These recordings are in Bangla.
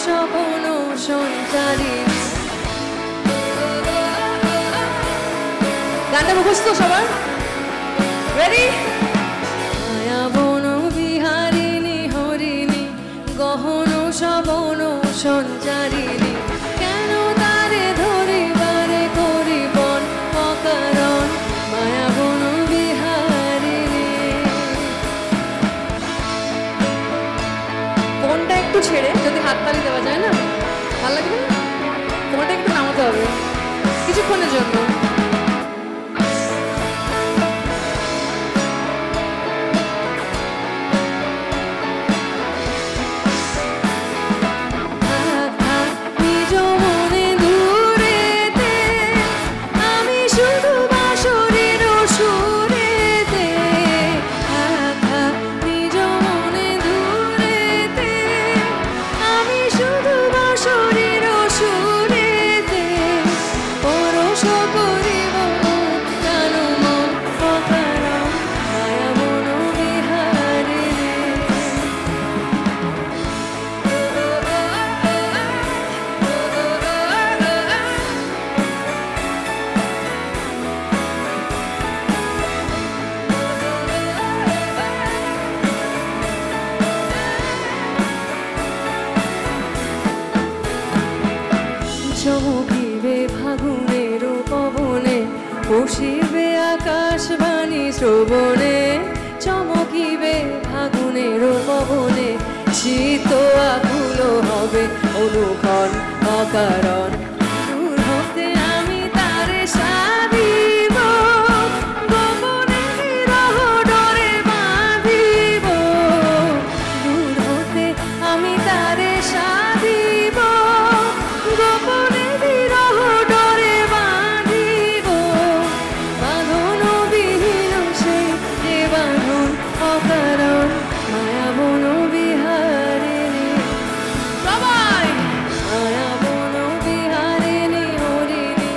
স্বপ্ন সঞ্চারিণী। গানটা মুখস্থ সবার? রেডি? মায়াবন বিহারিণী হরিণী গহন স্বপ্ন সঞ্চারিণী, কেন তারে ধরিবারে করিবন অকারণ মায়াবন বিহারিণী। ফোনটা একটু ছেড়ে যদি হাততালি দেওয়া যায় না ভালো লাগবে না? ফোনটা একটু নামাতে হবে কিছুক্ষণের জন্য। চমকিবে ফাগুনের পবনে, বসিবে আকাশবাণী শ্রবণে। চমকিবে ফাগুনের পবনে, শীত আকুল হবে অনুক্ষণ অকারণ। দূর হতে আমি তারে সাধিব, গোপনে বিরহ ডোরে বাঁধিব। দূর হতে আমি তারে সাধিব, গোপনে বিরহ ডোরে বাঁধিব। বাঁধন বিহীন সেই যে বাঁধন অকারণ মায়াবন বিহারিণী। সবাই মায়াবন বিহারিণী হরিণী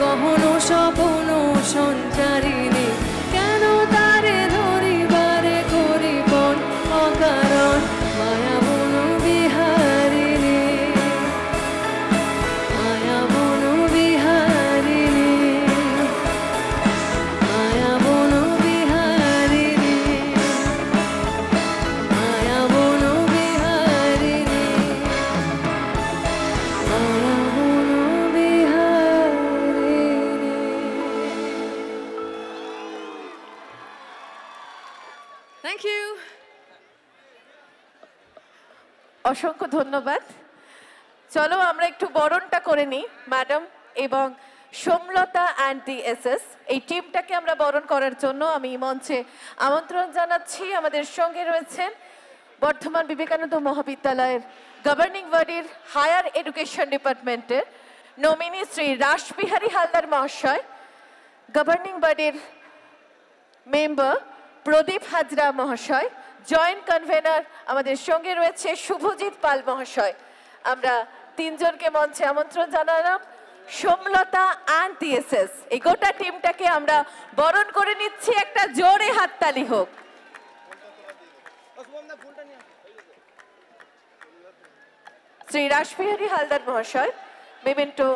গহন স্বপ্ন সঞ্চারিণী, কেন তারে ধরিবারে করিবন অকারণ মায়াবন বিহারিণী। মায়াবন বিহারিণী, মায়াবন বিহারিণী, মায়াবন বিহারিণী, মায়াবন বিহারিণী। Thank you. অসংখ্য ধন্যবাদ। চলো আমরা একটু বরণটা করে নিই ম্যাডাম এবং সোমলতা অ্যান্ড দি এসএস এই টিমটাকে আমরা বরণ করার জন্য আমি মঞ্চে আমন্ত্রণ জানাচ্ছি। আমাদের সঙ্গে রয়েছেন বর্ধমান বিবেকানন্দ মহাবিদ্যালয়ের গভর্নিং বডির হায়ার এডুকেশন ডিপার্টমেন্টের নমিনি শ্রী রাসবিহারী হালদার মহাশয়, গভর্নিং বডির মেম্বার প্রদীপ হাজরা মহাশয়, জয়েন্ট কনভেনার আমাদের সঙ্গে রয়েছে শুভজিৎ পাল মহাশয়। আমরা তিনজনকে মঞ্চে আমন্ত্রণ জানালাম। সোমলতা অ্যান্ড দি এসএস এই গোটা টিমটাকে আমরা বরণ করে নিচ্ছি। একটা জোরে হাততালি হোক। শ্রী রাসবিহারী হালদার মহাশয় মেমেন্টো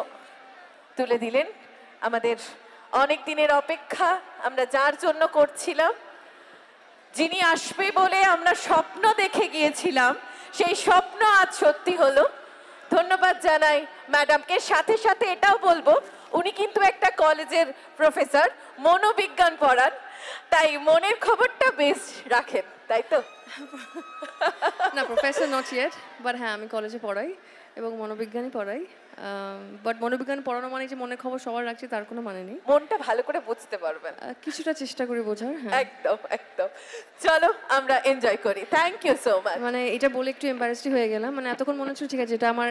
তুলে দিলেন। আমাদের অনেক দিনের অপেক্ষা আমরা যার জন্য করছিলাম, যিনি আসবে বলে আমরা স্বপ্ন দেখে গিয়েছিলাম, সেই স্বপ্ন আজ সত্যি হলো। ধন্যবাদ জানাই ম্যাডামকে। সাথে সাথে এটাও বলবো উনি কিন্তু একটা কলেজের প্রফেসর, মনোবিজ্ঞান পড়ান, তাই মনের খবরটা বেশ রাখেন, তাই তো? না, প্রফেসর নট ইয়েট, বাট হ্যাঁ আমি কলেজে পড়াই এবং মনোবিজ্ঞানই পড়াই। বাট মনোবিজ্ঞান পড়ানো মানে যে মনের খবর সবার রাখছি তার কোনো মানে নেই। মনটা ভালো করে বুঝতে পারবেন, কিছুটা চেষ্টা করি বোঝার। একদম একদম। চলো আমরা এনজয় করি। Thank you so much. মানে এটা বলে একটু এম্বারেসড হয়ে গেলাম। মানে এতক্ষণ মনে হচ্ছে ঠিক আছে, এটা আমার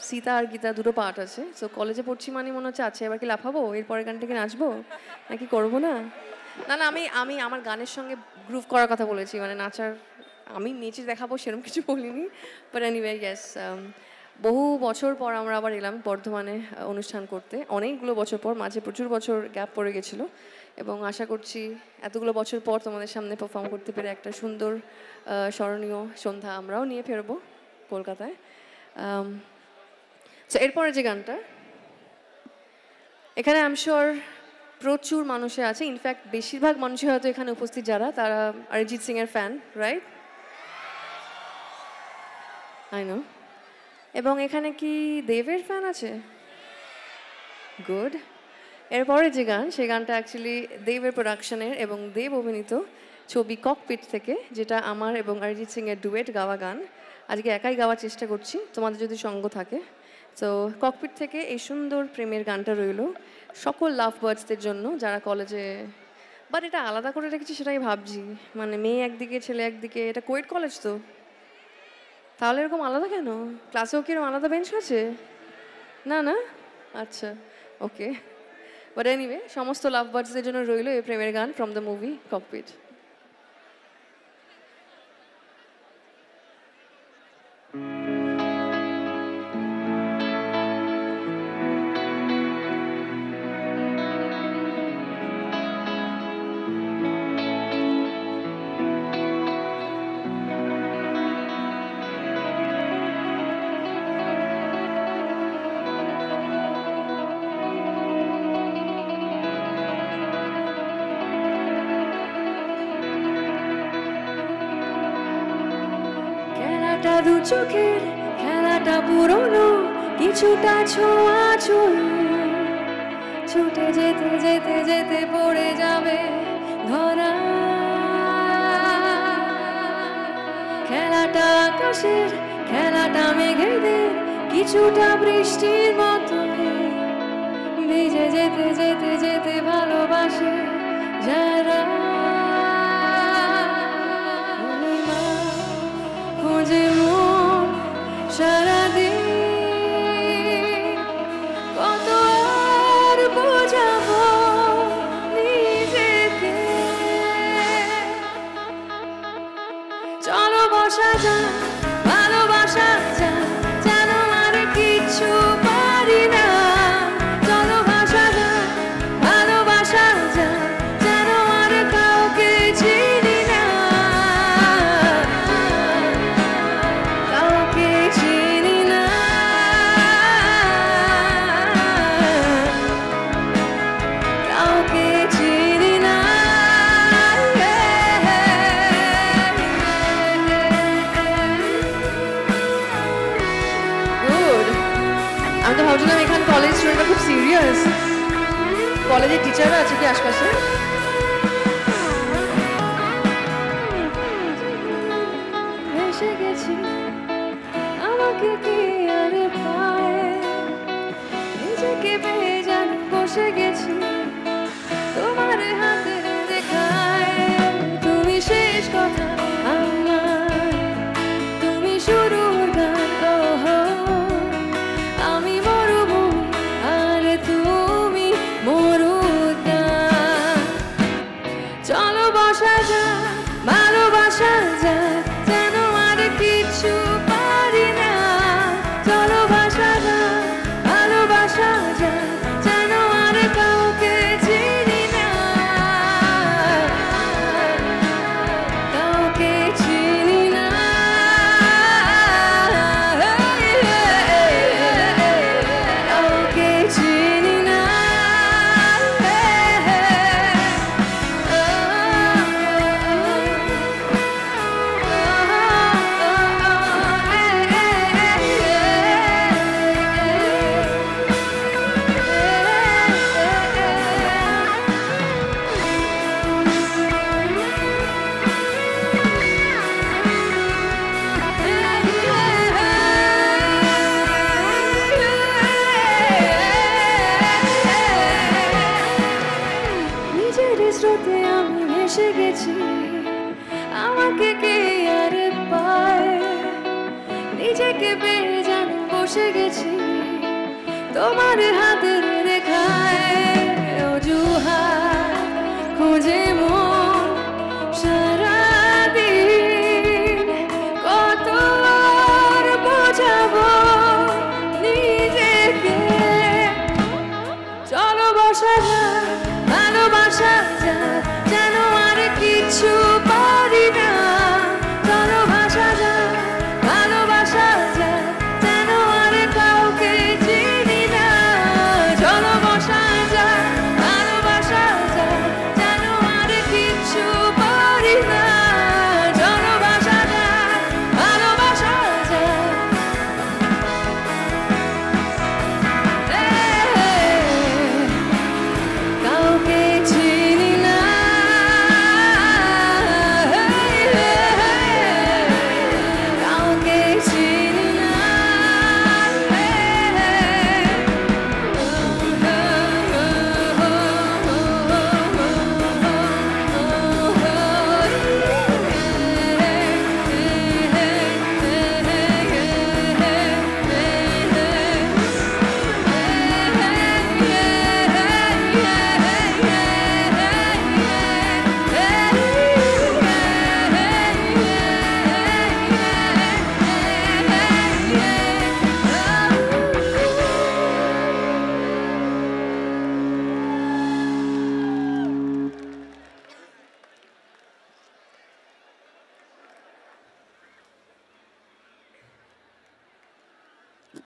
সীতা আর গীতা দুটো পার্ট আছে, সো কলেজে পড়ছি মানে মনে হচ্ছে আচ্ছা এবার কি লাফাবো, এরপরের গানটা কি নাচবো নাকি করবো না। না না, আমি আমার গানের সঙ্গে গ্রুভ করার কথা বলেছি, মানে নাচার আমি নেচে দেখাবো সেরকম কিছু বলিনি। বাট এনিওয়ে ইয়েস, বহু বছর পর আমরা আবার এলাম বর্ধমানে অনুষ্ঠান করতে, অনেকগুলো বছর পর, মাঝে প্রচুর বছর গ্যাপ পড়ে গেছিলো এবং আশা করছি এতগুলো বছর পর তোমাদের সামনে পারফর্ম করতে পেরে একটা সুন্দর স্মরণীয় সন্ধ্যা আমরাও নিয়ে ফেরবো কলকাতায়। সো এরপরে যে গানটা, এখানে আই এম শিওর প্রচুর মানুষে আছে, ইনফ্যাক্ট বেশিরভাগ মানুষই হয়তো এখানে উপস্থিত যারা, তারা অরিজিৎ সিং এর ফ্যান, রাইট? I know. এবং এখানে কি দেবের ফ্যান আছে? গুড। এরপরে যে গান, সেই গানটা অ্যাকচুয়ালি দেবের প্রোডাকশনের এবং দেব অভিনীত ছবি ককপিট থেকে, যেটা আমার এবং অরিজিৎ সিং এর ডুয়েট গাওয়া গান। আজকে একাই গাওয়ার চেষ্টা করছি, তোমাদের যদি সঙ্গ থাকে। তো ককপিট থেকে এই সুন্দর প্রেমের গানটা রইল সকল লাভ বার্ডসদের জন্য যারা কলেজে, বাট এটা আলাদা করে রেখেছি সেটাই ভাবছি, মানে মেয়ে একদিকে ছেলে একদিকে, এটা কোয়েট কলেজ তো, তাহলে এরকম আলাদা কেন? ক্লাসেও কি এরকম আলাদা বেঞ্চ আছে? না না, আচ্ছা, ওকে। বাট এনিওয়ে, সমস্ত লাভ বার্ডসদের জন্য রইল এই প্রেমের গান ফ্রম দ্য মুভি ককপিট। দু চোখের খেলাটা পুরনো, কিছুটা ছোঁয়া ছুঁয়ে ছুটে যেতে যেতে যেতে পড়ে যাবে ধরা। খেলাটা আকাশের, খেলাটা মেঘেদের, কিছুটা বৃষ্টির মতো ভিজে যেতে যেতে যেতে ভালোবাসে যারা। খোঁজে মন সারাদিন, কত আর বোঝাবো নিজেকে। চলো বসা যাক, ভালোবাসা যাক, যেন আর কিছু পারি না। চলো ভাষা যাক, ভালোবাসা যাক, যেন আর কাউকে চিনি না। কাউকে চিনি না, কাউকে চিনি না। গুড। আমি তো ভাবছিলাম এখানে কলেজ স্টুডেন্টরা খুব সিরিয়াস, কলেজের টিচাররা আছে কি আশপাশে? এসে গেছি, আমাকে কি আর পায়, নিজেকে পেয়ে যেন বসে গেছি তোমার হাতে দেখায়। তুমি শেষ কথা আমার, তুমি শুরুর গান, ওহো আমি মরুভূমি আর তুমি মরুদ্যান। চলো বসা যাক, ভালোবাসা যাক, যেন আর কিছু পারি না। চলো ভাষা যাক, ভালোবাসা যাক, যেন আর কাউকে চিনি না। কাউকে চিনি না, কাউকে চিনি না। নিজের স্রোতে আমি ভেসে গেছি, আমাকে কে আর পায়, নিজেকে পেয়ে যেন বসে গেছি তোমার হাতে